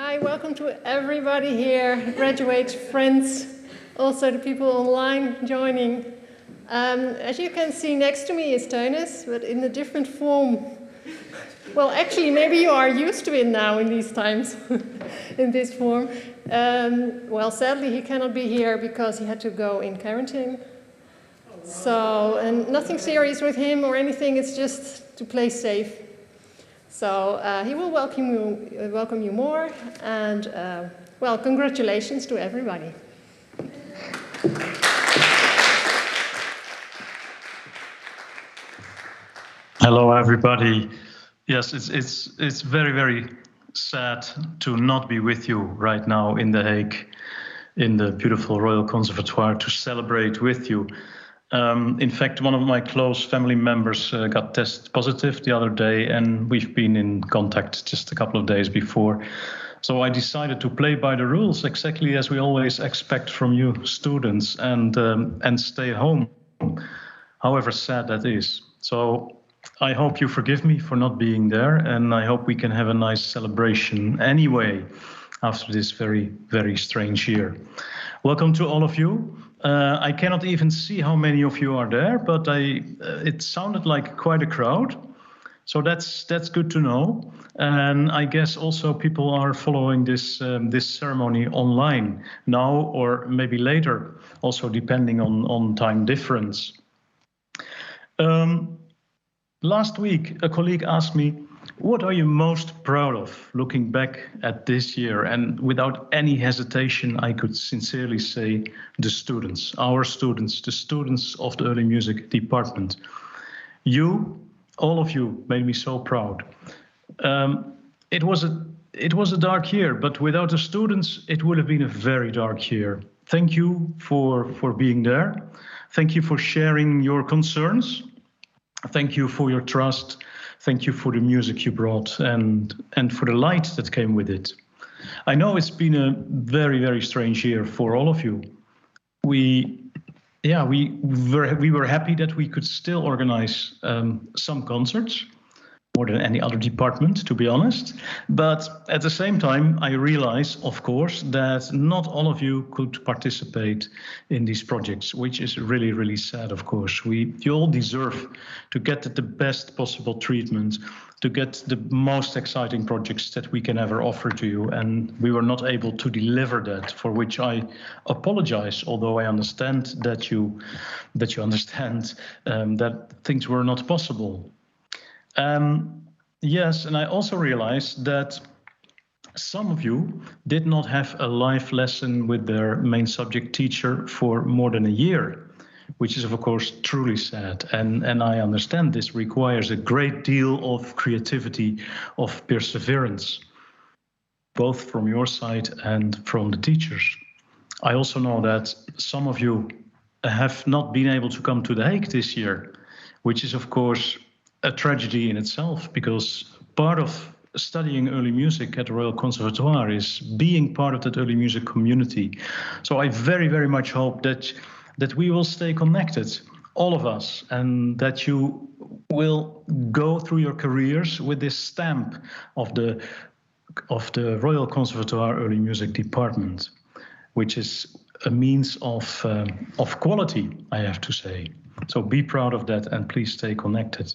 Hi, welcome to everybody here, graduates, friends, also the people online joining. As you can see, next to me is Teunis, but in a different form. Well, actually, maybe you are used to it now in these times, in this form. Well, sadly, he cannot be here because he had to go in quarantine. So, and nothing serious with him or anything, it's just to play safe. So he will welcome you more, and well, congratulations to everybody. Hello, everybody. Yes, it's very, very sad to not be with you right now in The Hague, in the beautiful Royal Conservatoire, to celebrate with you. In fact, one of my close family members got tested positive the other day, and we've been in contact just a couple of days before. So I decided to play by the rules, exactly as we always expect from you students, and stay home, however sad that is. So I hope you forgive me for not being there, and I hope we can have a nice celebration anyway after this very, very strange year. Welcome to all of you. I cannot even see how many of you are there, but it sounded like quite a crowd. So that's good to know. And I guess also people are following this ceremony online now or maybe later, also depending on time difference. Last week, a colleague asked me, what are you most proud of looking back at this year? And without any hesitation, I could sincerely say the students, our students, the students of the early music department. You, all of you, made me so proud. It was a dark year, but without the students, it would have been a very dark year. Thank you for being there. Thank you for sharing your concerns. Thank you for your trust. Thank you for the music you brought and for the light that came with it. I know it's been a very, very strange year for all of you. We were happy that we could still organize some concerts, more than any other department, to be honest. But at the same time, I realize, of course, that not all of you could participate in these projects, which is really, really sad, of course. You all deserve to get the best possible treatment, to get the most exciting projects that we can ever offer to you. And we were not able to deliver that, for which I apologize, although I understand that you understand that things were not possible. Yes, and I also realized that some of you did not have a live lesson with their main subject teacher for more than a year, which is, of course, truly sad. And I understand this requires a great deal of creativity, of perseverance, both from your side and from the teachers. I also know that some of you have not been able to come to The Hague this year, which is, of course, a tragedy in itself, because part of studying early music at the Royal Conservatoire is being part of that early music community. So I very, very much hope that we will stay connected, all of us, and that you will go through your careers with this stamp of the Royal Conservatoire Early Music Department, which is a means of quality, I have to say. So be proud of that and please stay connected.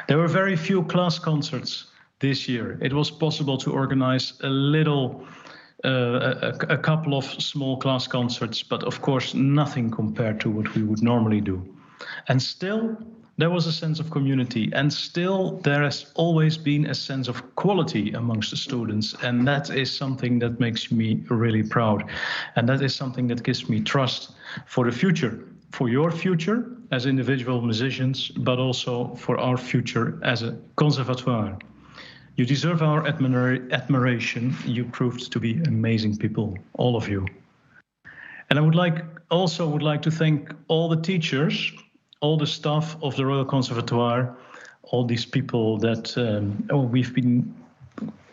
There were very few class concerts this year. It was possible to organize a couple of small class concerts, but of course nothing compared to what we would normally do. And still, there was a sense of community, and still there has always been a sense of quality amongst the students, and that is something that makes me really proud. And that is something that gives me trust for the future. For your future as individual musicians, but also for our future as a conservatoire. You deserve our admiration. You proved to be amazing people, all of you. And I would like to thank all the teachers, all the staff of the Royal Conservatoire, all these people that we've been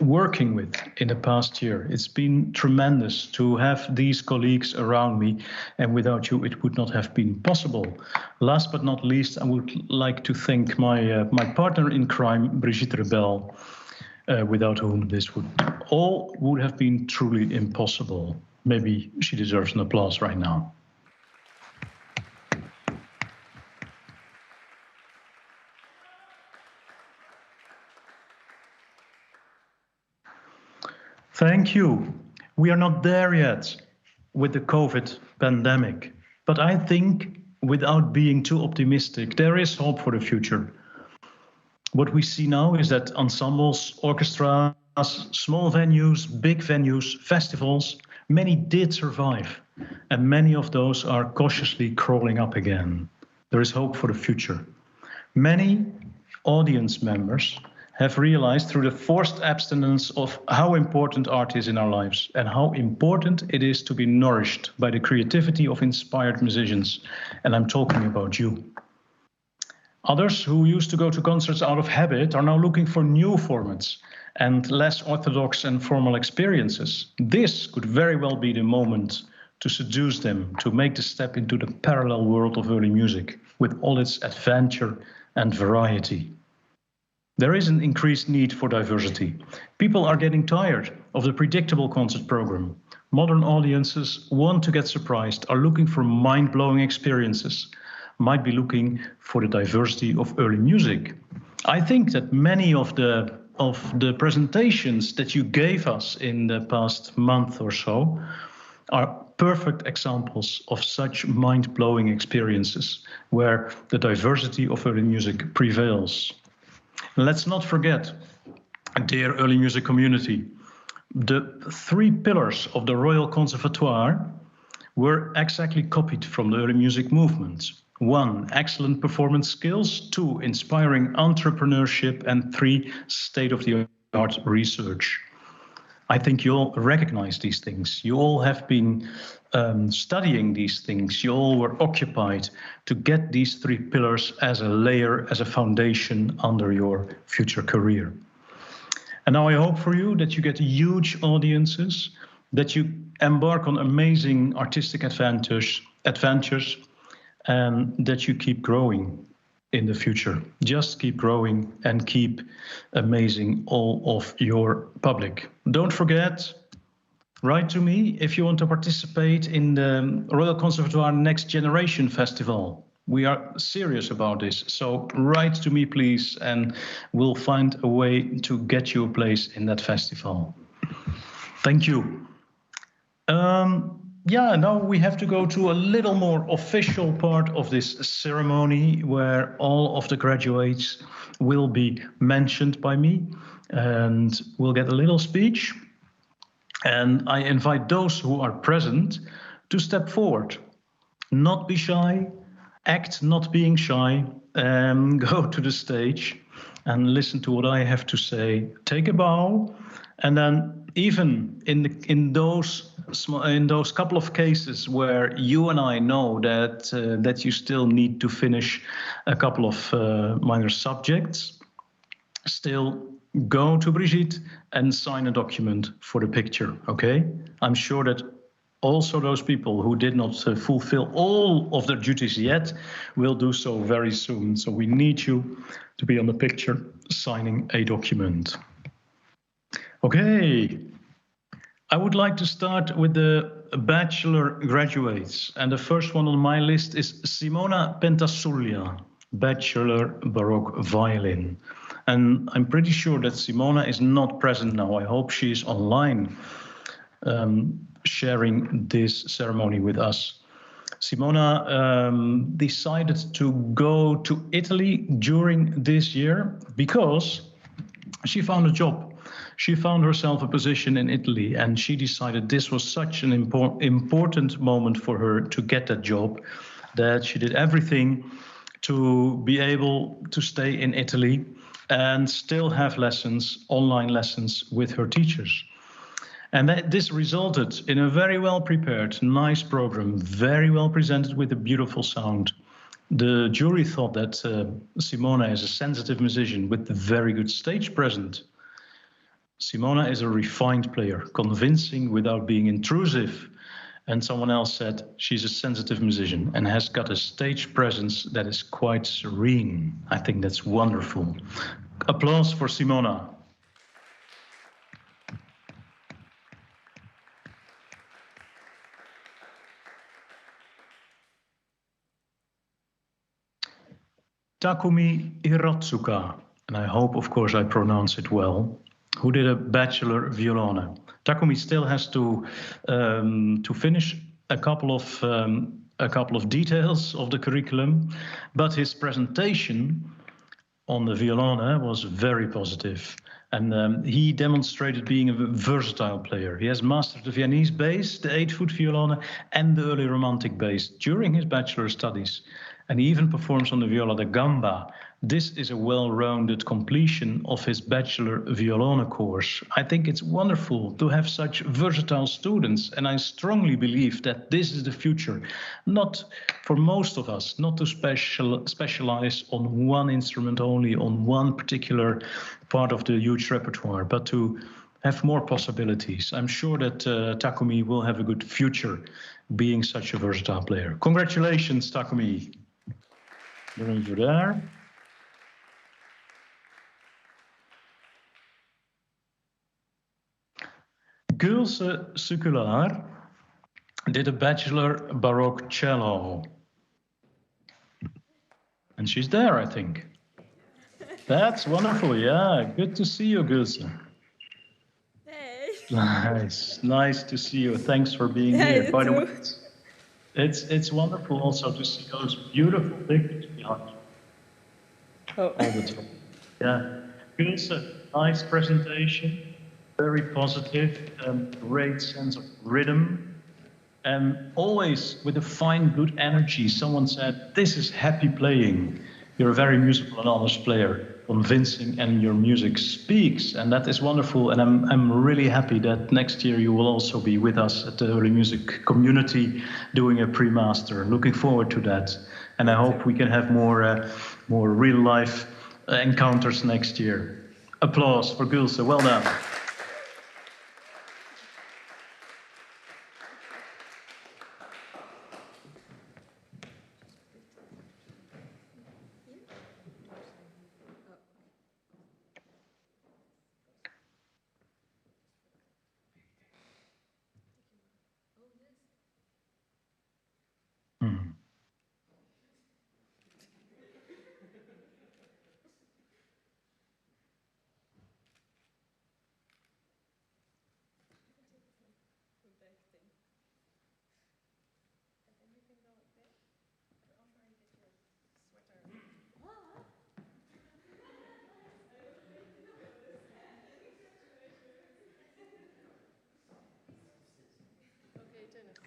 working with in the past year. It's been tremendous to have these colleagues around me, and without you it would not have been possible. Last but not least, I would like to thank my partner in crime, Brigitte Rebel. without whom this would have been truly impossible. Maybe she deserves an applause right now. Thank you. We are not there yet with the COVID pandemic, but I think without being too optimistic, there is hope for the future. What we see now is that ensembles, orchestras, small venues, big venues, festivals, many did survive, and many of those are cautiously crawling up again. There is hope for the future. Many audience members have realized through the forced abstinence of how important art is in our lives and how important it is to be nourished by the creativity of inspired musicians. And I'm talking about you. Others who used to go to concerts out of habit are now looking for new formats and less orthodox and formal experiences. This could very well be the moment to seduce them, to make the step into the parallel world of early music with all its adventure and variety. There is an increased need for diversity. People are getting tired of the predictable concert program. Modern audiences want to get surprised, are looking for mind-blowing experiences, might be looking for the diversity of early music. I think that many of the presentations that you gave us in the past month or so are perfect examples of such mind-blowing experiences where the diversity of early music prevails. Let's not forget, dear early music community, the 3 pillars of the Royal Conservatoire were exactly copied from the early music movement. 1, excellent performance skills. 2, inspiring entrepreneurship. And 3, state-of-the-art research. I think you all recognize these things. You all have been studying these things. You all were occupied to get these 3 pillars as a layer, as a foundation under your future career. And now I hope for you that you get huge audiences, that you embark on amazing artistic adventures, and that you keep growing in the future. Just keep growing and keep amazing all of your public. Don't forget, write to me if you want to participate in the Royal Conservatoire Next Generation Festival. We are serious about this, so write to me, please, and we'll find a way to get you a place in that festival. Thank you. Now we have to go to a little more official part of this ceremony where all of the graduates will be mentioned by me and we'll get a little speech. And I invite those who are present to step forward. Not be shy, act not being shy, go to the stage and listen to what I have to say. Take a bow, and then even in those couple of cases where you and I know that you still need to finish a couple of minor subjects, still go to Brigitte and sign a document for the picture, okay? I'm sure that also those people who did not fulfill all of their duties yet will do so very soon. So we need you to be on the picture signing a document. Okay, I would like to start with the bachelor graduates. And the first one on my list is Simona Pentasuglia, Bachelor Baroque Violin. And I'm pretty sure that Simona is not present now. I hope she is online sharing this ceremony with us. Simona decided to go to Italy during this year because she found a job. She found herself a position in Italy, and she decided this was such an important moment for her to get that job that she did everything to be able to stay in Italy and still have lessons, online lessons with her teachers. And this resulted in a very well prepared, nice program, very well presented with a beautiful sound. The jury thought that Simona is a sensitive musician with a very good stage presence. Simona is a refined player, convincing without being intrusive. And someone else said she's a sensitive musician and has got a stage presence that is quite serene. I think that's wonderful. Applause for Simona. Takumi Hiratsuka, and I hope, of course, I pronounce it well, who did a Bachelor Violone. Takumi still has to finish a couple of details of the curriculum, but his presentation on the violone was very positive. And he demonstrated being a versatile player. He has mastered the Viennese bass, the 8-foot violone, and the early Romantic bass during his bachelor studies. And he even performs on the viola da gamba. This is a well-rounded completion of his bachelor violone course. I think it's wonderful to have such versatile students, and I strongly believe that this is the future. Not for most of us, not to specialize on one instrument only, on one particular part of the huge repertoire, but to have more possibilities. I'm sure that Takumi will have a good future being such a versatile player. Congratulations, Takumi. Bring you there. Gulse Suculaar did a Bachelor Baroque cello. And she's there, I think. That's wonderful, yeah. Good to see you, Gulse. Hey. Nice to see you. Thanks for being here. By the way, it's wonderful also to see those beautiful pictures behind you. Oh. All the time. Yeah. Gulse, nice presentation. Very positive, great sense of rhythm, and always with a fine, good energy. Someone said, this is happy playing. You're a very musical and honest player, convincing, and your music speaks, and that is wonderful. And I'm really happy that next year you will also be with us at the early music community doing a pre-master. Looking forward to that, and I hope we can have more real-life encounters next year. Applause for Gulse, well done.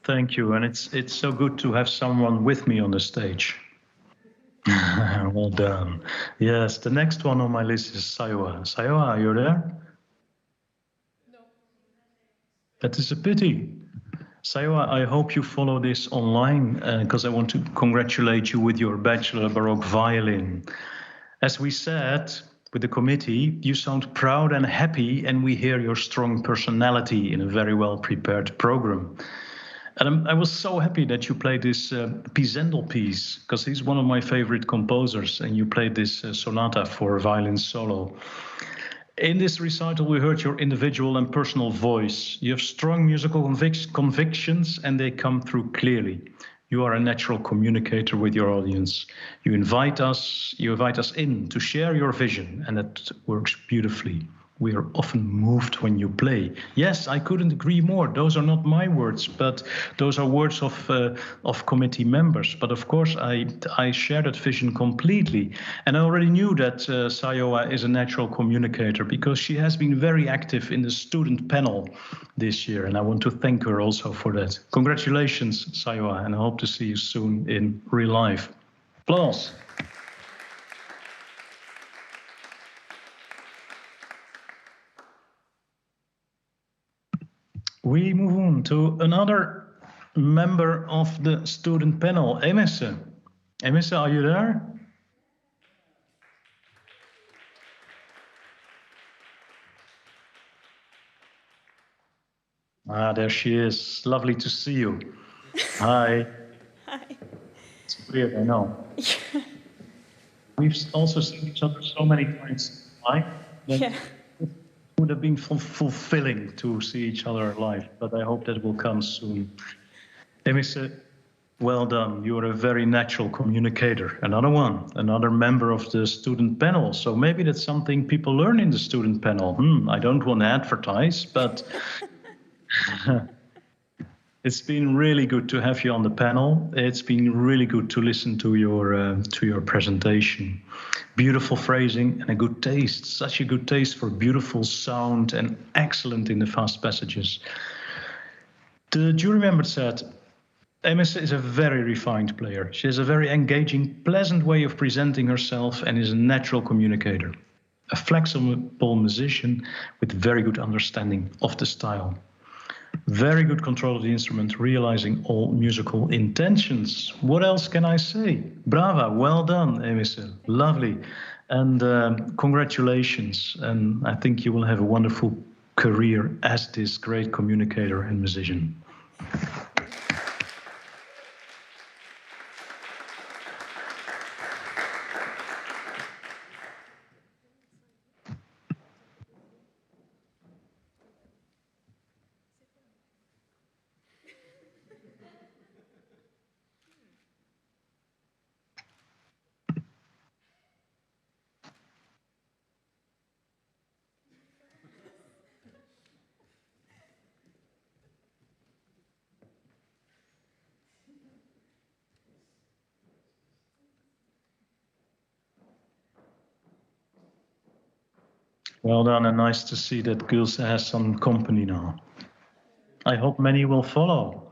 Thank you, and it's so good to have someone with me on the stage. Well done. Yes, the next one on my list is Sayoa. Sayoa, are you there? No. That is a pity. Sayoa, I hope you follow this online, because I want to congratulate you with your Bachelor Baroque Violin. As we said with the committee, you sound proud and happy, and we hear your strong personality in a very well-prepared program. And I was so happy that you played this Pisendel piece, because he's one of my favorite composers, and you played this sonata for violin solo. In this recital, we heard your individual and personal voice. You have strong musical convictions, and they come through clearly. You are a natural communicator with your audience. You invite us in to share your vision, and that works beautifully. We are often moved when you play. Yes, I couldn't agree more. Those are not my words, but those are words of committee members. But of course, I share that vision completely. And I already knew that Sayoa is a natural communicator because she has been very active in the student panel this year. And I want to thank her also for that. Congratulations, Sayoa, and I hope to see you soon in real life. Applause. We move on to another member of the student panel, Emisse. Emisse, are you there? Ah, there she is. Lovely to see you. Hi. Hi. It's weird, I know. We've also seen each other so many times live. Yeah. Would have been fulfilling to see each other live, but I hope that will come soon. Emisse, Well done. You are a very natural communicator. Another one, another member of the student panel. So maybe that's something people learn in the student panel. I don't want to advertise, but it's been really good to have you on the panel. It's been really good to listen to your presentation. Beautiful phrasing and a good taste. Such a good taste for beautiful sound and excellent in the fast passages. The jury member said, Ms. is a very refined player. She has a very engaging, pleasant way of presenting herself and is a natural communicator. A flexible musician with very good understanding of the style. Very good control of the instrument, realizing all musical intentions. What else can I say? Brava, well done, Emilio. Lovely. And congratulations. And I think you will have a wonderful career as this great communicator and musician. Well done, and nice to see that Gulse has some company now. I hope many will follow.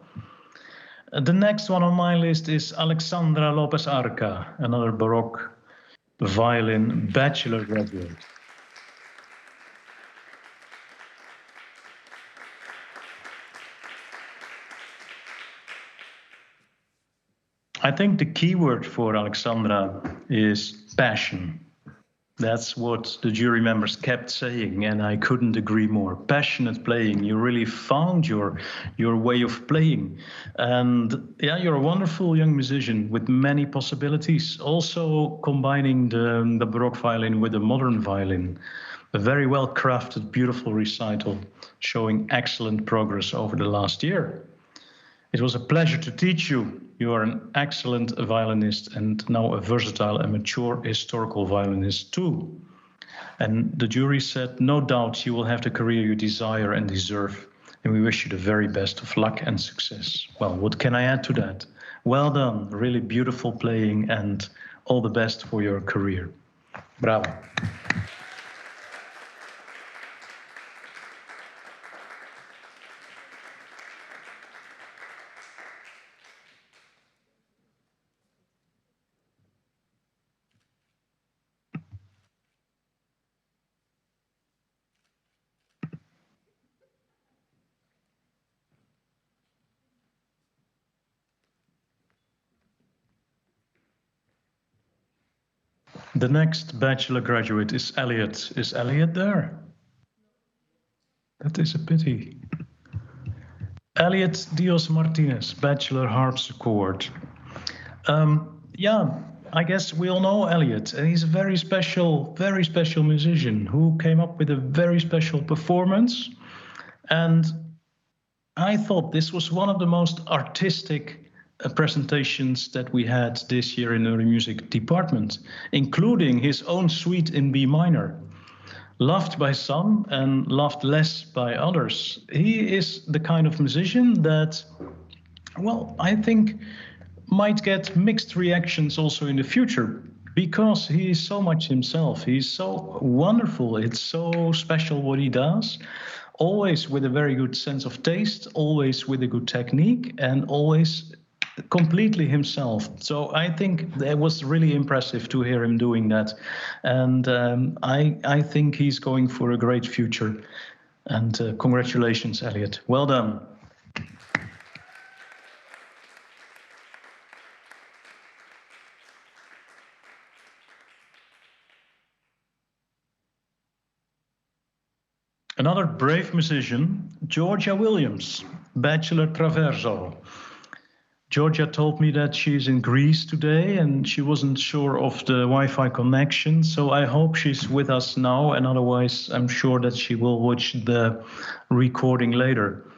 The next one on my list is Alexandra Lopez Arca, another Baroque violin bachelor graduate. I think the key word for Alexandra is passion. That's what the jury members kept saying, and I couldn't agree more. Passionate playing. You really found your way of playing. And yeah, you're a wonderful young musician with many possibilities. Also combining the Baroque violin with the modern violin. A very well crafted, beautiful recital showing excellent progress over the last year. It was a pleasure to teach you. You are an excellent violinist and now a versatile and mature historical violinist too. And the jury said, no doubt you will have the career you desire and deserve. And we wish you the very best of luck and success. Well, what can I add to that? Well done, really beautiful playing and all the best for your career. Bravo. The next bachelor graduate is Elliot. Is Elliot there? That is a pity. Elliot Dios Martinez, bachelor harpsichord. Yeah, I guess we all know Elliot. And he's a very special musician who came up with a very special performance. And I thought this was one of the most artistic presentations that we had this year in the music department, including his own suite in B minor. Loved by some and loved less by others. He is the kind of musician that, well, I think might get mixed reactions also in the future because he is so much himself. He's so wonderful. It's so special what he does. Always with a very good sense of taste, always with a good technique, and always completely himself. So I think it was really impressive to hear him doing that. And I think he's going for a great future. And congratulations, Elliot. Well done. Another brave musician, Georgia Williams, bachelor traverso. Georgia told me that she's in Greece today and she wasn't sure of the Wi-Fi connection. So I hope she's with us now, and otherwise I'm sure that she will watch the recording later.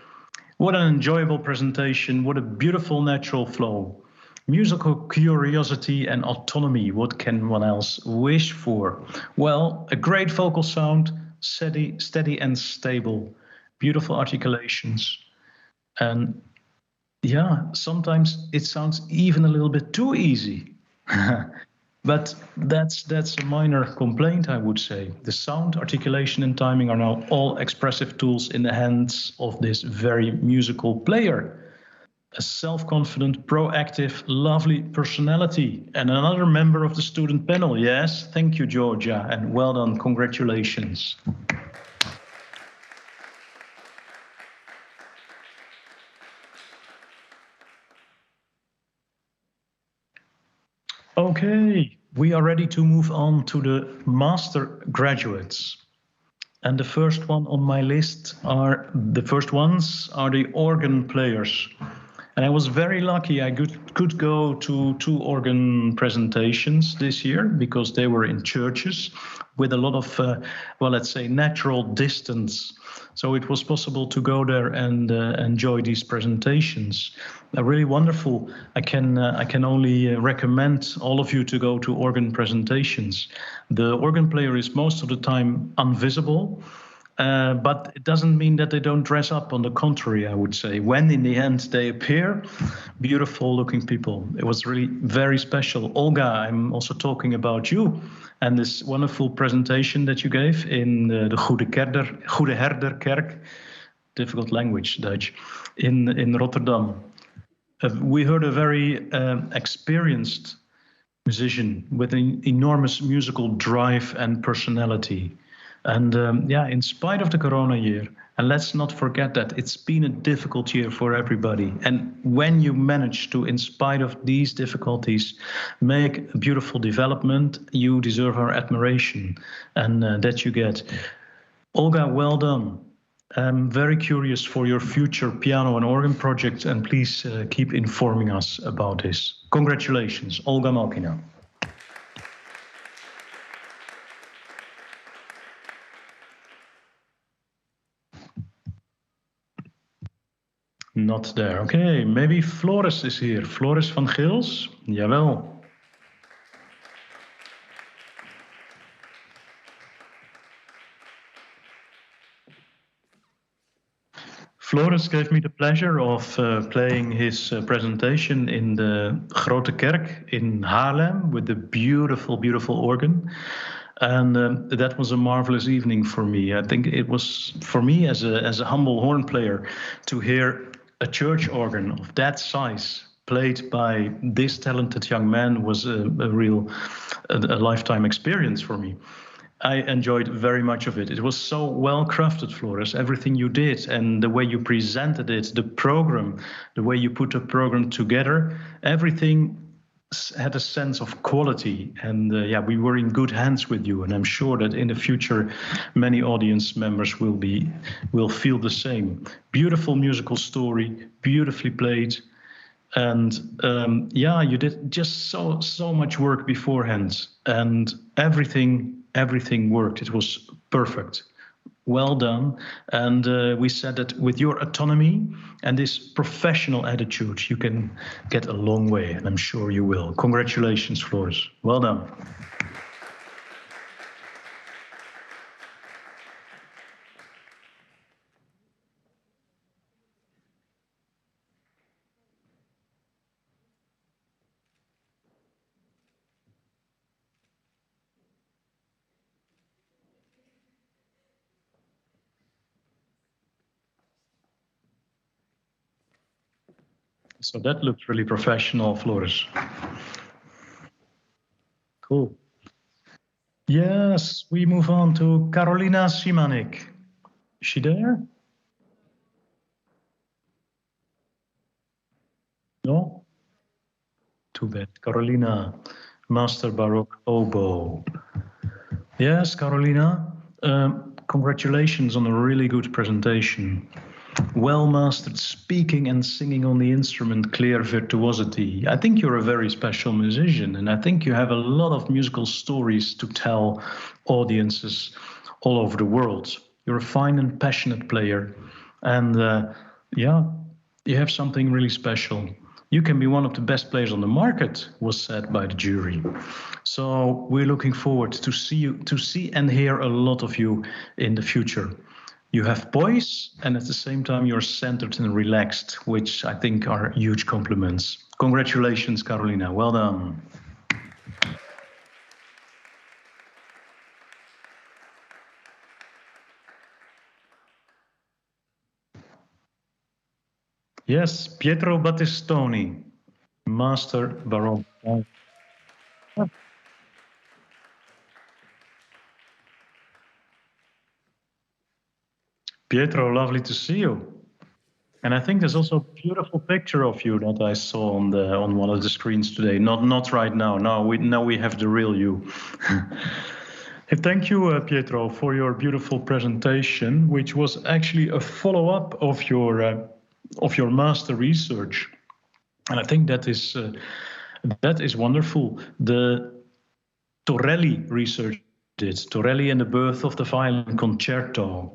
What an enjoyable presentation. What a beautiful natural flow. Musical curiosity and autonomy. What can one else wish for? Well, a great vocal sound, steady and stable, beautiful articulations, and yeah, sometimes it sounds even a little bit too easy. But that's a minor complaint, I would say. The sound, articulation, and timing are now all expressive tools in the hands of this very musical player. A self-confident, proactive, lovely personality, and another member of the student panel. Yes, thank you, Georgia, and well done. Congratulations. Okay, we are ready to move on to the master graduates. And the first one on my list are the organ players. And I was very lucky. I could go to 2 organ presentations this year because they were in churches with a lot of, well, let's say, natural distance. So it was possible to go there and enjoy these presentations. Really wonderful. I can only recommend all of you to go to organ presentations. The organ player is most of the time invisible. But it doesn't mean that they don't dress up. On the contrary, I would say, when in the end they appear, beautiful looking people. It was really very special. Olga, I'm also talking about you and this wonderful presentation that you gave in the Goede Herder Kerk, difficult language, Dutch, in Rotterdam. We heard a very experienced musician with an enormous musical drive and personality. And yeah, in spite of the corona year, and let's not forget that it's been a difficult year for everybody. And when you manage to, in spite of these difficulties, make a beautiful development, you deserve our admiration, and that you get. Olga, well done. I'm very curious for your future piano and organ project, and please keep informing us about this. Congratulations, Olga Malkina. Not there. Okay, maybe Floris is here. Floris van Gils? Jawel. Floris gave me the pleasure of playing his presentation in the Grote Kerk in Haarlem with the beautiful, beautiful organ. And that was a marvelous evening for me. I think it was, for me as a humble horn player, to hear a church organ of that size played by this talented young man was a real lifetime experience for me. I enjoyed very much of it. It was so well crafted, Floris, everything you did and the way you presented it, the program, the way you put the program together, everything had a sense of quality. And yeah, we were in good hands with you. And I'm sure that in the future, many audience members will feel the same. Beautiful musical story, beautifully played. And yeah, you did just so much work beforehand, and everything worked. It was perfect. Well done. And we said that with your autonomy and this professional attitude, you can get a long way, and I'm sure you will. Congratulations, Floris. Well done. So that looked really professional, Floris. Cool. Yes, we move on to Carolina Shimanek. Is she there? No? Too bad. Carolina, Master Baroque Oboe. Yes, Carolina, congratulations on a really good presentation. Well mastered speaking and singing on the instrument, clear virtuosity. I think you're a very special musician, and I think you have a lot of musical stories to tell audiences all over the world. You're a fine and passionate player, and yeah, you have something really special. You can be one of the best players on the market, was said by the jury. So we're looking forward to see and hear a lot of you in the future. You have poise, and at the same time you're centered and relaxed, which I think are huge compliments. Congratulations, Carolina. Well done. Yes, Pietro Battistoni, Master Baroque. Pietro, lovely to see you. And I think there's also a beautiful picture of you that I saw on one of the screens today. Not right now. Now we have the real you. Thank you, Pietro, for your beautiful presentation, which was actually a follow-up of your master research, and I think that is wonderful. The Torelli research did Torelli and the Birth of the Violin Concerto.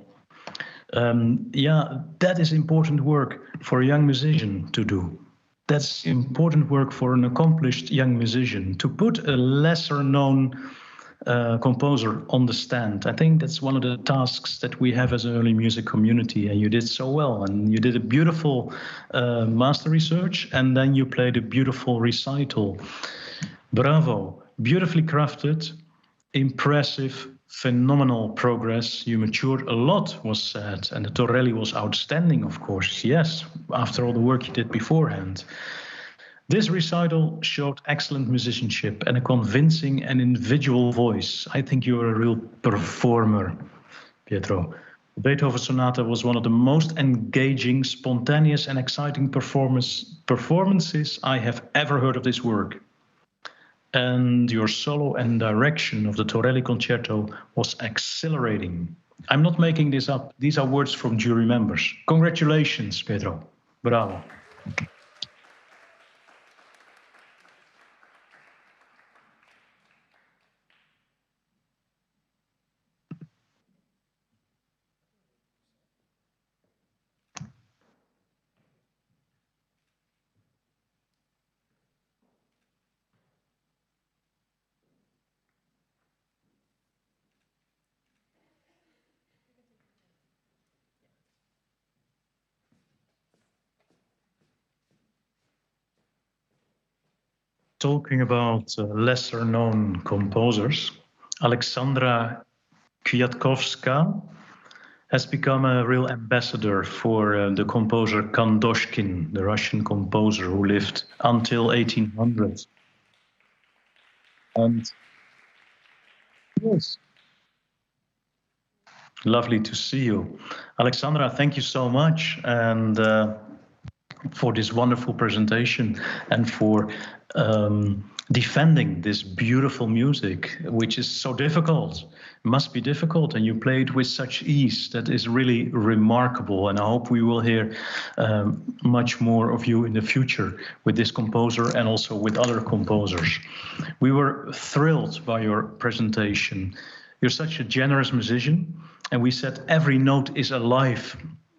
That is important work for a young musician to do. That's important work for an accomplished young musician to put a lesser known composer on the stand. I think that's one of the tasks that we have as an early music community, and you did so well. And you did a beautiful master research, and then you played a beautiful recital. Bravo, beautifully crafted, impressive, phenomenal progress. You matured a lot, was said, and the Torelli was outstanding, of course. Yes, after all the work you did beforehand. This recital showed excellent musicianship and a convincing and individual voice. I think you're a real performer, Pietro. The Beethoven Sonata was one of the most engaging, spontaneous, and exciting performances I have ever heard of this work. And your solo and direction of the Torelli Concerto was exhilarating. I'm not making this up. These are words from jury members. Congratulations, Pietro. Bravo. Talking about lesser known composers, Alexandre Kyatkovska has become a real ambassador for the composer Kandoshkin, the Russian composer who lived until 1800. And yes, lovely to see you. Alexandra, thank you so much, and for this wonderful presentation and for defending this beautiful music, which is so difficult. It must be difficult, and you play it with such ease. That is really remarkable, and I hope we will hear much more of you in the future with this composer and also with other composers. We were thrilled by your presentation. You're such a generous musician, and we said every note is alive.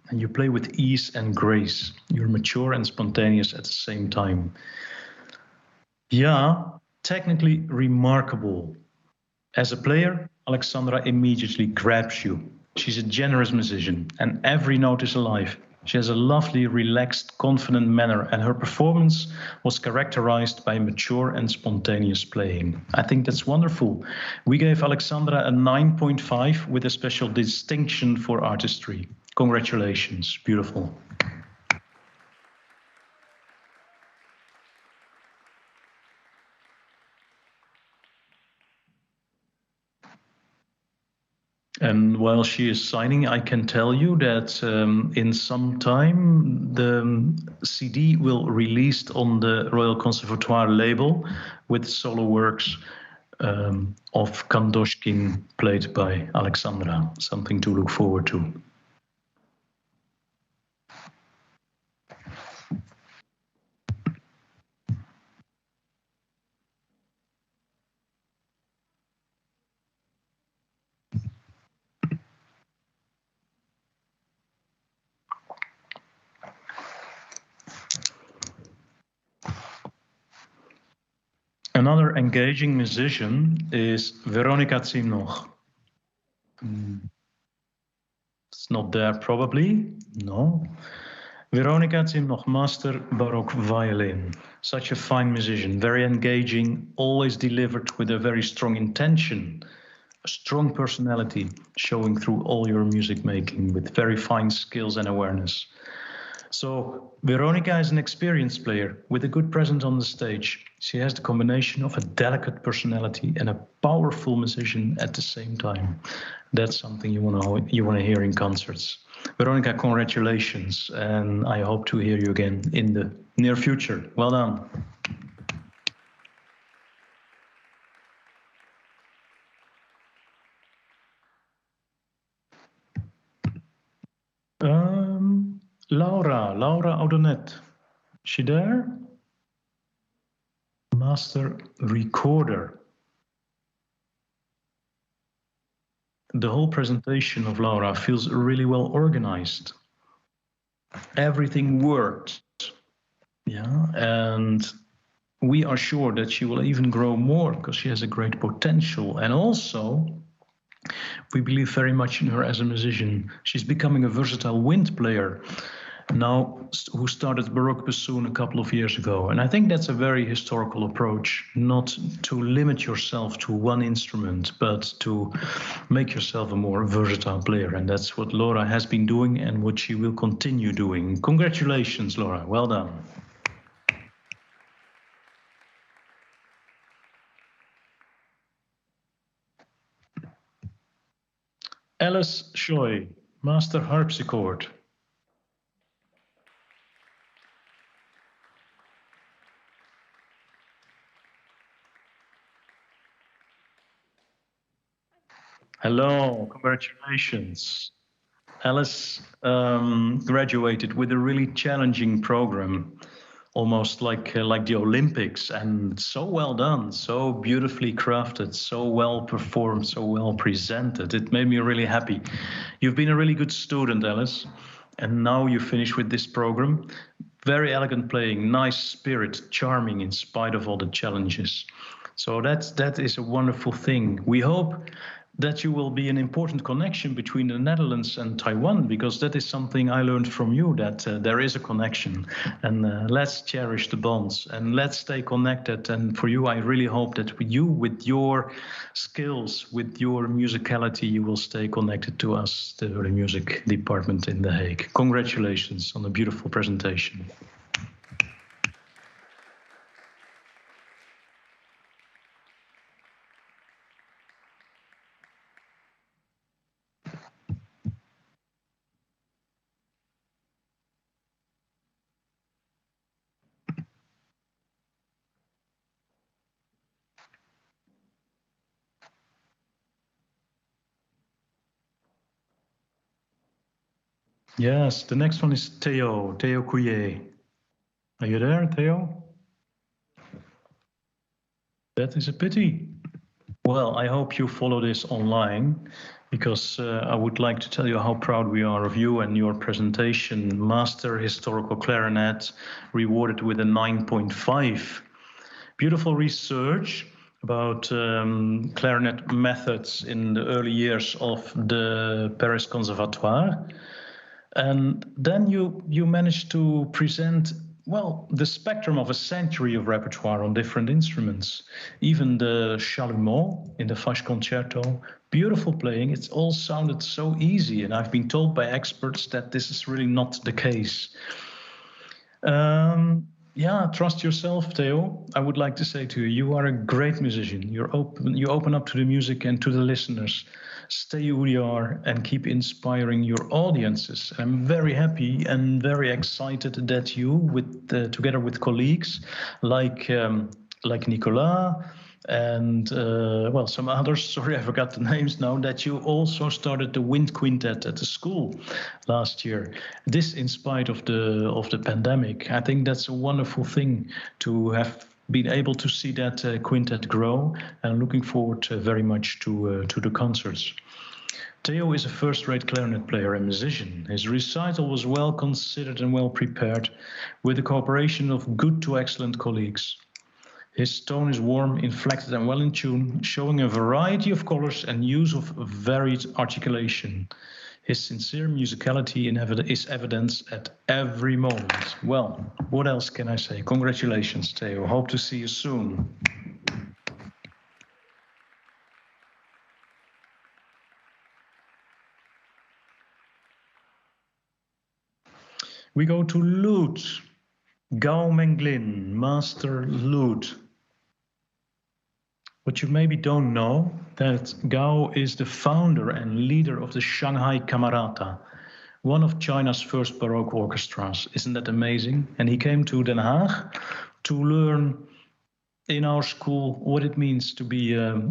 And you play with ease and grace. You're mature and spontaneous at the same time. Yeah, technically remarkable. As a player, Alexandra immediately grabs you. She's a generous musician, and every note is alive. She has a lovely, relaxed, confident manner, and her performance was characterized by mature and spontaneous playing. I think that's wonderful. We gave Alexandra a 9.5 with a special distinction for artistry. Congratulations, beautiful. And while she is signing, I can tell you that in some time the CD will released on the Royal Conservatoire label with solo works of Kandoshkin played by Alexandra. Something to look forward to. Another engaging musician is Veronika Zimnoch. It's not there probably, no. Veronika Zimnoch, master Baroque violin. Such a fine musician, very engaging, always delivered with a very strong intention, a strong personality showing through all your music making with very fine skills and awareness. So Veronika is an experienced player with a good presence on the stage. She has the combination of a delicate personality and a powerful musician at the same time. That's something you want to hear in concerts. Veronika, congratulations, and I hope to hear you again in the near future. Well done. Laura Audonet, she there? Master recorder. The whole presentation of Laura feels really well organized. Everything worked. Yeah, and we are sure that she will even grow more because she has a great potential. And also, we believe very much in her as a musician. She's becoming a versatile wind player now, who started Baroque bassoon a couple of years ago. And I think that's a very historical approach, not to limit yourself to one instrument, but to make yourself a more versatile player. And that's what Laura has been doing and what she will continue doing. Congratulations, Laura. Well done. Alice Choi, master harpsichord. Hello, congratulations. Alice graduated with a really challenging program, almost like the Olympics, and so well done, so beautifully crafted, so well performed, so well presented. It made me really happy. You've been a really good student, Alice, and now you finish with this program. Very elegant playing, nice spirit, charming in spite of all the challenges. So that is a wonderful thing. We hope that you will be an important connection between the Netherlands and Taiwan, because that is something I learned from you, that there is a connection, and let's cherish the bonds and let's stay connected. And for you, I really hope that with your skills, with your musicality, you will stay connected to us, the music department in The Hague. Congratulations on a beautiful presentation. Yes, the next one is Teo Teokuye. Are you there, Teo? That is a pity. Well, I hope you follow this online, because I would like to tell you how proud we are of you and your presentation. Master Historical Clarinet, rewarded with a 9.5. Beautiful research about clarinet methods in the early years of the Paris Conservatoire. And then you managed to present, well, the spectrum of a century of repertoire on different instruments. Even the chalumeau in the Fage concerto, beautiful playing. It's all sounded so easy, and I've been told by experts that this is really not the case. Yeah, trust yourself, Theo. I would like to say to you, you are a great musician. You open up to the music and to the listeners. Stay who you are and keep inspiring your audiences. I'm very happy and very excited that you, together with colleagues like Nicolas and well, some others, sorry, I forgot the names now, that you also started the wind quintet at the school last year. This in spite of the pandemic. I think that's a wonderful thing to have been able to see that quintet grow, and looking forward very much to the concerts. Theo is a first-rate clarinet player and musician. His recital was well considered and well prepared, with the cooperation of good to excellent colleagues. His tone is warm, inflected and well in tune, showing a variety of colors and use of varied articulation. His sincere musicality is evident at every moment. Well, what else can I say? Congratulations, Teo. Hope to see you soon. We go to lute. Gao Menglin, master lute. What you maybe don't know, that Gao is the founder and leader of the Shanghai Camerata, one of China's first Baroque orchestras. Isn't that amazing? And he came to Den Haag to learn in our school what it means to be, a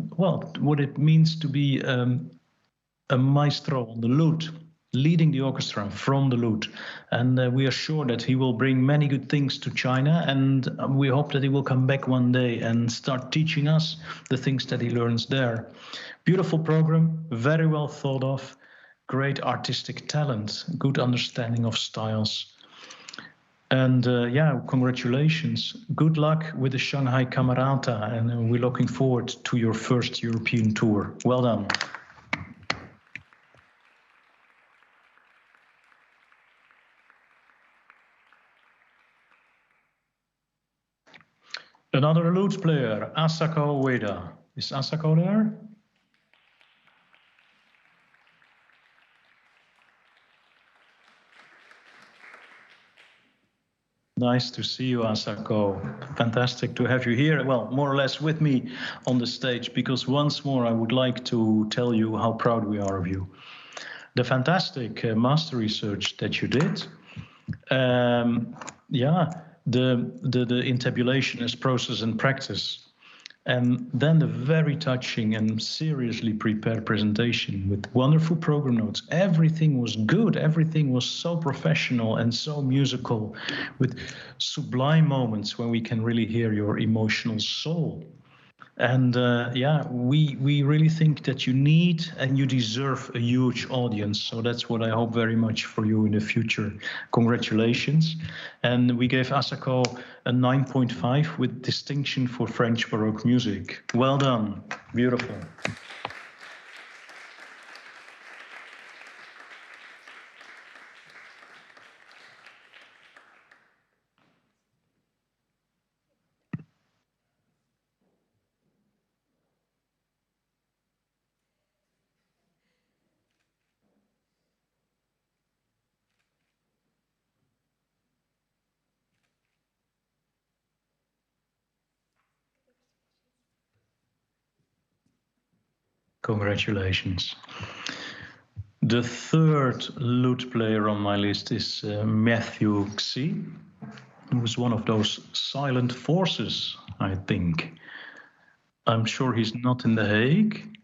maestro on the lute, leading the orchestra from the lute. And we are sure that he will bring many good things to China, and we hope that he will come back one day and start teaching us the things that he learns there. Beautiful program, very well thought of, great artistic talent, good understanding of styles. And congratulations. Good luck with the Shanghai Camerata, and we're looking forward to your first European tour. Well done. Another lute player, Asako Waida. Is Asako there? Nice to see you, Asako. Fantastic to have you here. Well, more or less with me on the stage, because once more I would like to tell you how proud we are of you. The fantastic master research that you did. The intabulation as process and practice, and then the very touching and seriously prepared presentation with wonderful program notes. Everything was good. Everything was so professional and so musical, with sublime moments when we can really hear your emotional soul. And we really think that you need and you deserve a huge audience. So that's what I hope very much for you in the future. Congratulations. And we gave Asako a 9.5 with distinction for French Baroque music. Well done. Beautiful. Congratulations. The third lute player on my list is Matthew Xi, who's one of those silent forces, I think. I'm sure he's not in The Hague,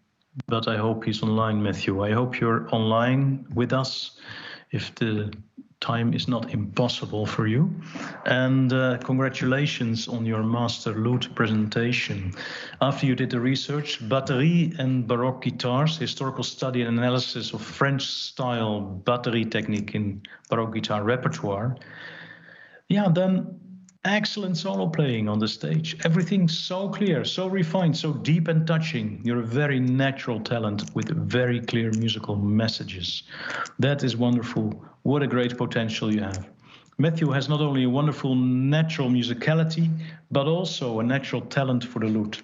but I hope he's online, Matthew. I hope you're online with us if the time is not impossible for you. And congratulations on your master lute presentation. After you did the research, batterie and Baroque guitars, historical study and analysis of French style batterie technique in Baroque guitar repertoire. Yeah, then excellent solo playing on the stage. Everything so clear, so refined, so deep and touching. You're a very natural talent with very clear musical messages. That is wonderful. What a great potential you have. Matthew has not only a wonderful natural musicality, but also a natural talent for the lute.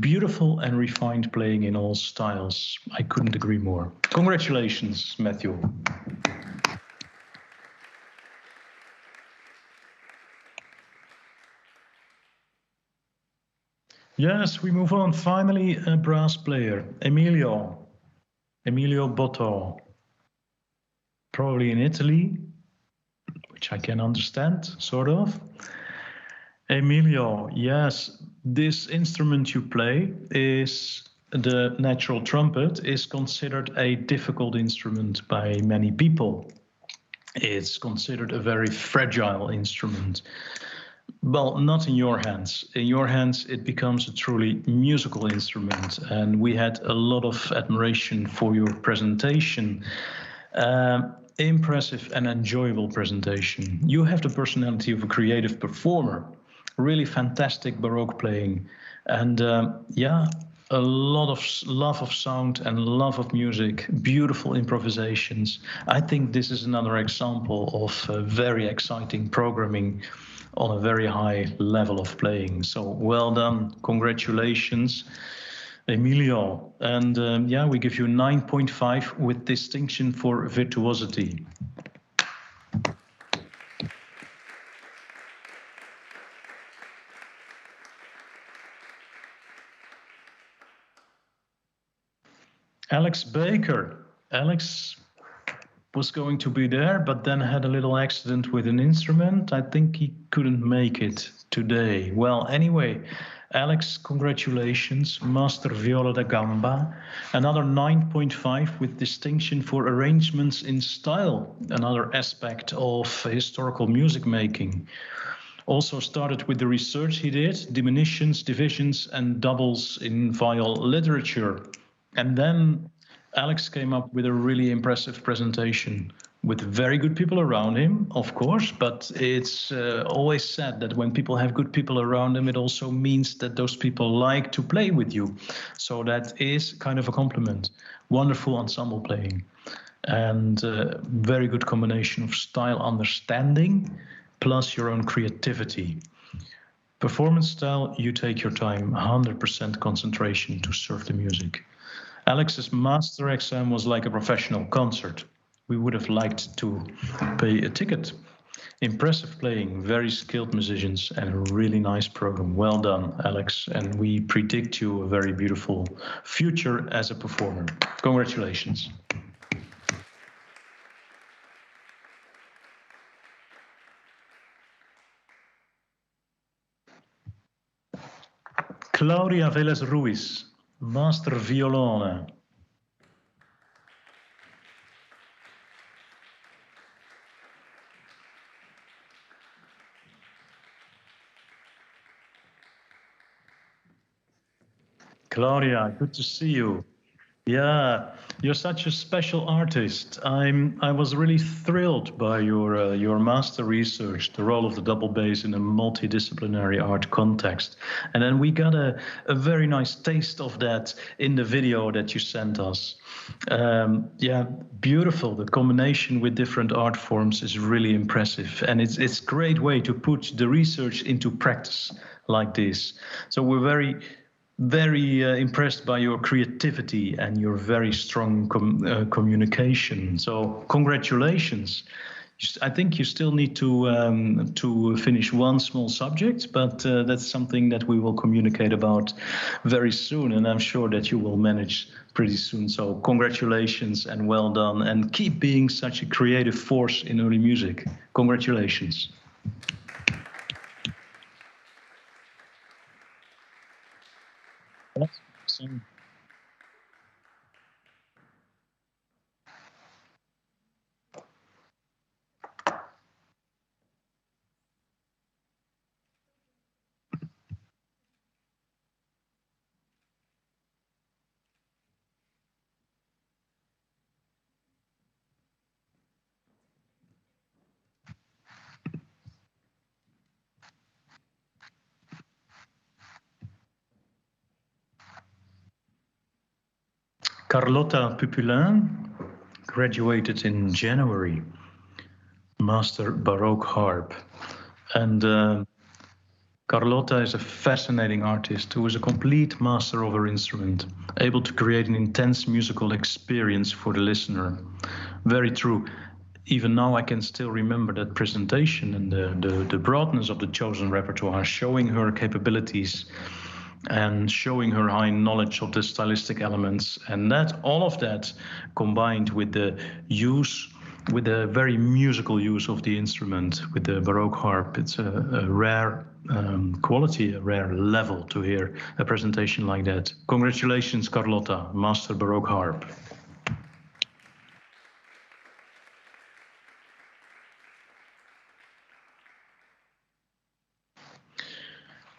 Beautiful and refined playing in all styles. I couldn't agree more. Congratulations, Matthew. Yes, we move on. Finally, a brass player, Emilio Botto. Probably in Italy, which I can understand, sort of. Emilio, yes, this instrument you play is the natural trumpet, is considered a difficult instrument by many people. It's considered a very fragile instrument. Well, not in your hands. In your hands, it becomes a truly musical instrument. And we had a lot of admiration for your presentation. Impressive and enjoyable presentation. You have the personality of a creative performer, really fantastic Baroque playing. And yeah, a lot of love of sound and love of music, beautiful improvisations. I think this is another example of very exciting programming on a very high level of playing. So well done, congratulations, Emilio. And yeah, we give you 9.5 with distinction for virtuosity. Alex Baker. Alex was going to be there, but then had a little accident with an instrument. I think he couldn't make it today. Well, anyway, Alex, congratulations. Master Viola da Gamba. Another 9.5 with distinction for arrangements in style, another aspect of historical music making. Also started with the research he did, diminutions, divisions, and doubles in viol literature. And then Alex came up with a really impressive presentation with very good people around him, of course, but it's always said that when people have good people around them, it also means that those people like to play with you. So that is kind of a compliment. Wonderful ensemble playing and very good combination of style understanding plus your own creativity. Performance style, you take your time, 100% concentration to serve the music. Alex's master exam was like a professional concert. We would have liked to pay a ticket. Impressive playing, very skilled musicians, and a really nice program. Well done, Alex, and we predict you a very beautiful future as a performer. Congratulations. Claudia Vélez Ruiz, Master Violone. Claudia, good to see you. Yeah, you're such a special artist. I was really thrilled by your master research, the role of the double bass in a multidisciplinary art context. And then we got a very nice taste of that in the video that you sent us. Yeah, beautiful. The combination with different art forms is really impressive. And it's a great way to put the research into practice like this. So we're very impressed by your creativity and your very strong communication. So congratulations. I think you still need to finish one small subject, but that's something that we will communicate about very soon, and I'm sure that you will manage pretty soon. So congratulations and well done, and keep being such a creative force in early music. Congratulations. Awesome. Carlotta Pupulin graduated in January, Master Baroque Harp. And Carlotta is a fascinating artist who is a complete master of her instrument, able to create an intense musical experience for the listener. Very true. Even now I can still remember that presentation and the broadness of the chosen repertoire, showing her capabilities and showing her high knowledge of the stylistic elements, and that all of that combined with the very musical use of the instrument with the Baroque harp. It's a rare quality, a rare level to hear a presentation like that. Congratulations, Carlotta, Master Baroque Harp.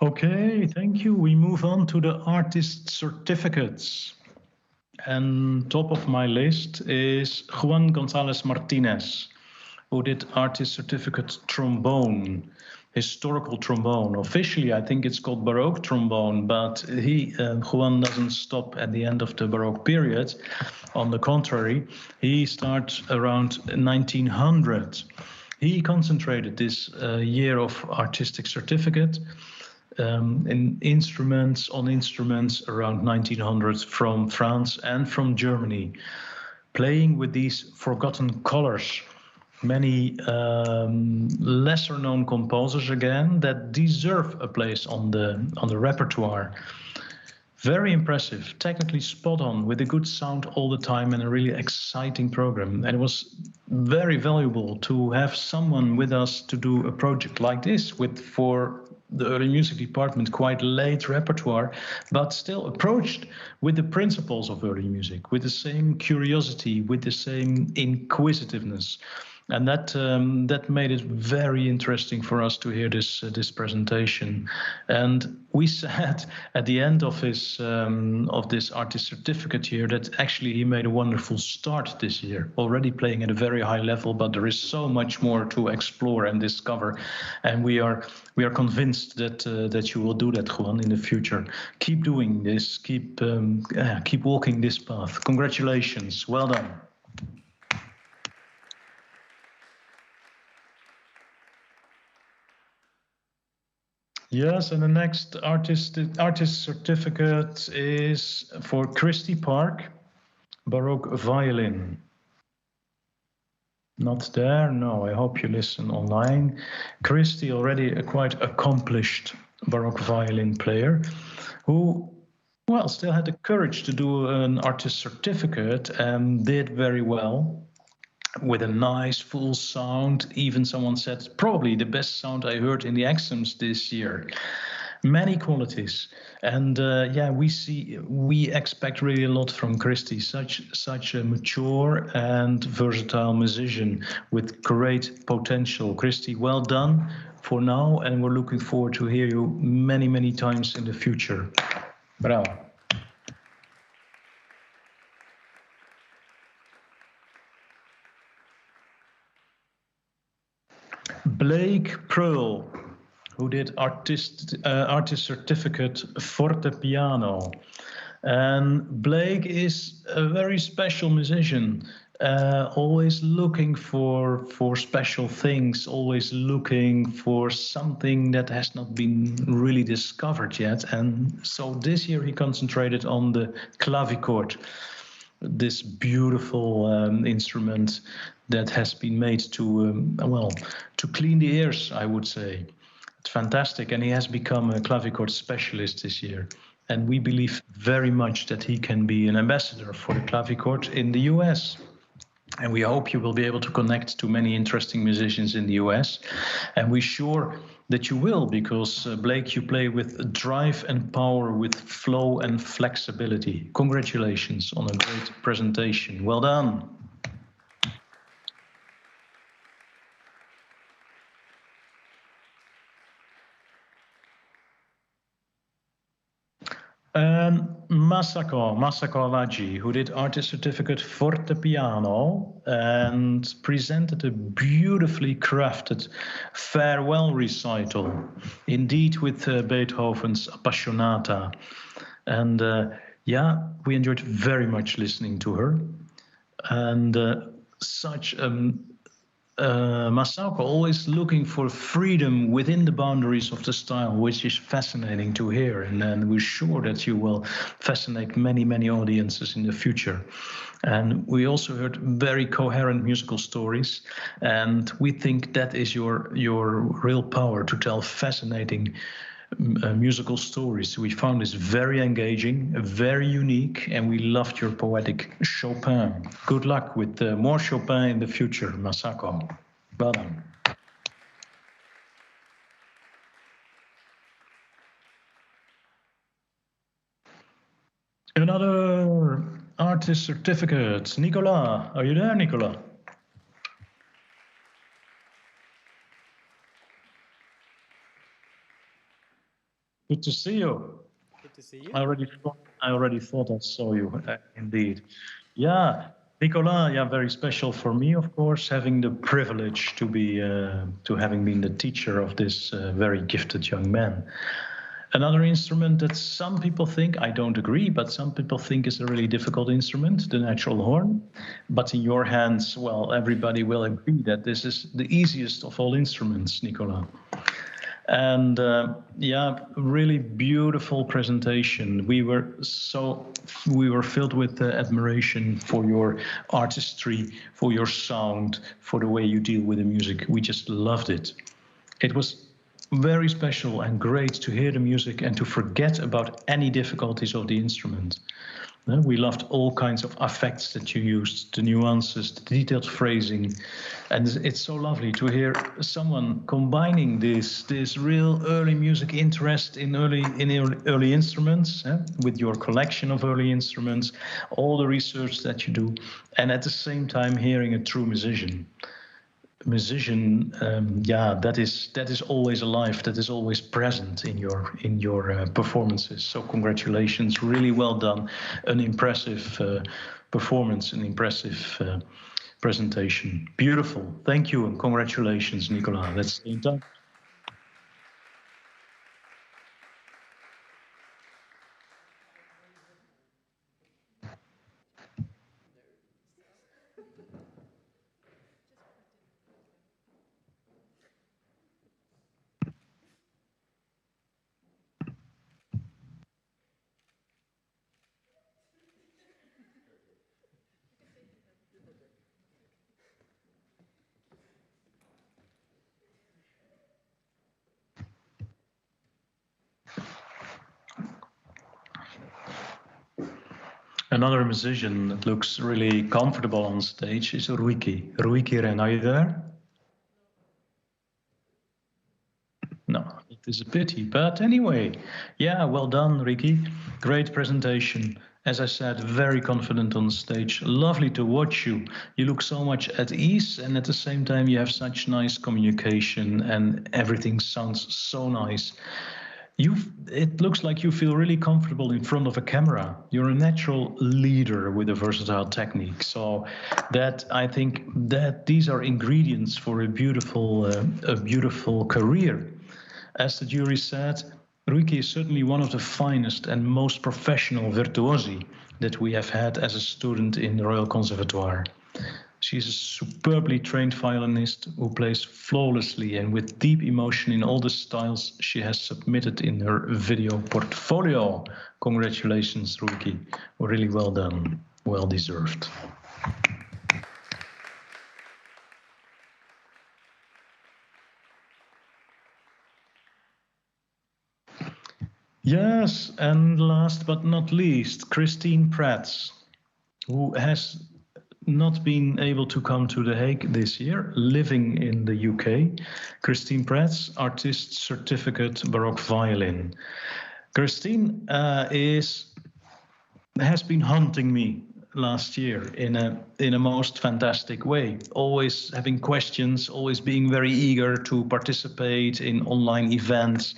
Okay, thank you. We move on to the artist certificates. And top of my list is Juan Gonzalez Martinez, who did artist certificate trombone. historical trombone. Officially, I think it's called Baroque trombone, but Juan doesn't stop at the end of the Baroque period. On the contrary, he starts around 1900. He concentrated this year of artistic certificate in instruments around 1900 from France and from Germany, playing with these forgotten colors. Many lesser known composers again that deserve a place on the repertoire. Very impressive, technically spot on, with a good sound all the time and a really exciting program. And it was very valuable to have someone with us to do a project like this with, for the early music department, quite late repertoire, but still approached with the principles of early music, with the same curiosity, with the same inquisitiveness. And that made it very interesting for us to hear this presentation. And we said at the end of his of this artist certificate here that actually he made a wonderful start this year, already playing at a very high level. But there is so much more to explore and discover, and we are convinced that you will do that, Juan, in the future. Keep doing this. Keep walking this path. Congratulations. Well done. Yes, and the next artist certificate is for Christy Park, Baroque Violin. Not there? No, I hope you listen online. Christy, already a quite accomplished Baroque violin player, who, well, still had the courage to do an artist certificate and did very well, with a nice full sound. Even someone said probably the best sound I heard in the exams this year. Many qualities, and we expect really a lot from Christy. Such a mature and versatile musician with great potential. Christy, well done for now, and we're looking forward to hear you many times in the future. Bravo. Blake Pearl, who did artist certificate fortepiano. And Blake is a very special musician, always looking for special things, always looking for something that has not been really discovered yet. And so this year he concentrated on the clavichord, this beautiful instrument that has been made to clean the ears, I would say. It's fantastic, and he has become a clavichord specialist this year. And we believe very much that he can be an ambassador for the clavichord in the US. And we hope you will be able to connect to many interesting musicians in the US. And we're sure that you will, because Blake, you play with drive and power, with flow and flexibility. Congratulations on a great presentation. Well done. Masako Awaji, who did artist certificate fortepiano and presented a beautifully crafted farewell recital, indeed with Beethoven's Appassionata. And we enjoyed very much listening to her. And Masako always looking for freedom within the boundaries of the style, which is fascinating to hear. And we're sure that you will fascinate many audiences in the future. And we also heard very coherent musical stories. And we think that is your real power, to tell fascinating musical stories. We found this very engaging, very unique, and we loved your poetic Chopin. Good luck with more Chopin in the future, Masako. Well done. Another artist certificate. Nicolas, are you there, Nicolas? Good to see you. Good to see you. I already thought I saw you, indeed. Yeah, Nicolas, yeah, very special for me, of course, having the privilege to having been the teacher of this very gifted young man. Another instrument that some people think, I don't agree, but some people think is a really difficult instrument, the natural horn. But in your hands, well, everybody will agree that this is the easiest of all instruments, Nicolas. And yeah, really beautiful presentation. We were filled with admiration for your artistry, for your sound, for the way you deal with the music. We just loved it. It was very special and great to hear the music and to forget about any difficulties of the instrument. We loved all kinds of effects that you used, the nuances, the detailed phrasing. And it's so lovely to hear someone combining this real early music interest in early instruments, with your collection of early instruments, all the research that you do, and at the same time hearing a true musician. Yeah, that is always alive, that is always present in your performances. So congratulations, really well done, an impressive performance, an impressive presentation. Beautiful, thank you and congratulations, Nicolas. Let's stay in touch. Another musician that looks really comfortable on stage is Ruiki. Ruiki Ren, are you there? No, it is a pity, but anyway, yeah, well done, Ricky. Great presentation. As I said, very confident on stage. Lovely to watch you. You look so much at ease, and at the same time, you have such nice communication, and everything sounds so nice. It looks like you feel really comfortable in front of a camera. You're a natural leader with a versatile technique. So that I think that these are ingredients for a beautiful career. As the jury said, Ruiki is certainly one of the finest and most professional virtuosi that we have had as a student in the Royal Conservatoire. She is a superbly trained violinist who plays flawlessly and with deep emotion in all the styles she has submitted in her video portfolio. Congratulations, Ruiki. Really well done. Well deserved. Yes, and last but not least, Christine Pratt, who has not been able to come to The Hague this year, living in the UK. Christine Pratt, Artist Certificate Baroque Violin. Christine has been haunting me last year in a most fantastic way, always having questions, always being very eager to participate in online events,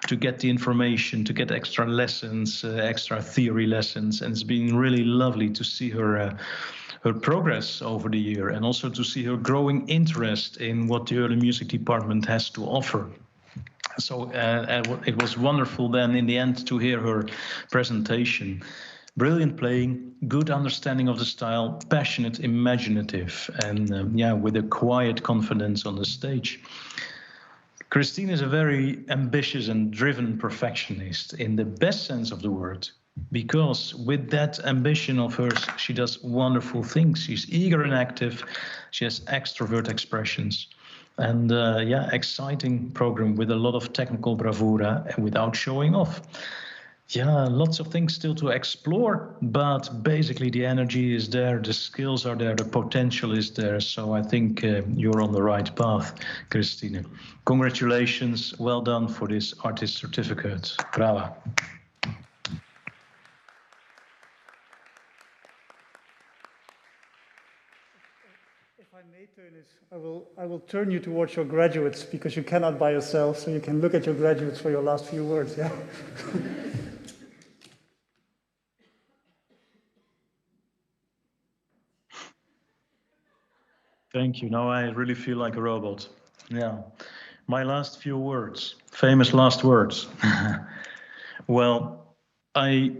to get the information, to get extra lessons, extra theory lessons. And it's been really lovely to see her progress over the year, and also to see her growing interest in what the early music department has to offer. So it was wonderful then in the end to hear her presentation. Brilliant playing, good understanding of the style, passionate, imaginative, and yeah, with a quiet confidence on the stage. Christine is a very ambitious and driven perfectionist in the best sense of the word, because with that ambition of hers, she does wonderful things. She's eager and active. She has extrovert expressions. And yeah, exciting program with a lot of technical bravura and without showing off. Yeah, lots of things still to explore, but basically the energy is there, the skills are there, the potential is there. So I think you're on the right path, Christine. Congratulations, well done for this artist certificate. Brava. If I may, Teunis, I will turn you towards your graduates, because you cannot by yourself, so you can look at your graduates for your last few words, yeah? Thank you. Now I really feel like a robot. Yeah. My last few words, famous last words. Well,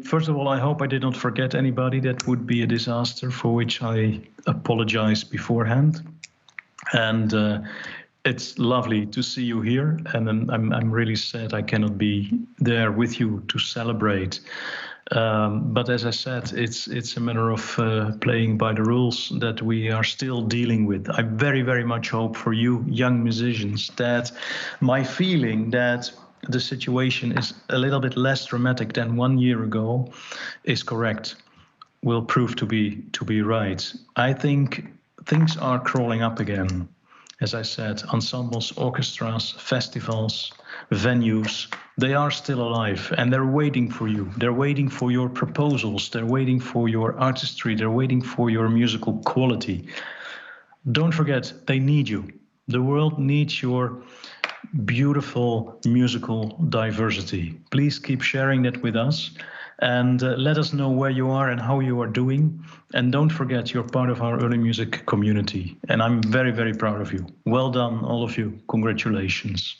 first of all, I hope I did not forget anybody. That would be a disaster, for which I apologize beforehand. And it's lovely to see you here, and I'm really sad I cannot be there with you to celebrate. But as I said, it's a matter of playing by the rules that we are still dealing with. I very, very much hope for you young musicians that my feeling that the situation is a little bit less dramatic than 1 year ago is correct, will prove to be right. I think things are crawling up again. As I said, ensembles, orchestras, festivals, venues, they are still alive and they're waiting for you. They're waiting for your proposals. They're waiting for your artistry. They're waiting for your musical quality. Don't forget, they need you. The world needs your beautiful musical diversity. Please keep sharing that with us. And let us know where you are and how you are doing. And don't forget, you're part of our early music community. And I'm very, very proud of you. Well done, all of you. Congratulations.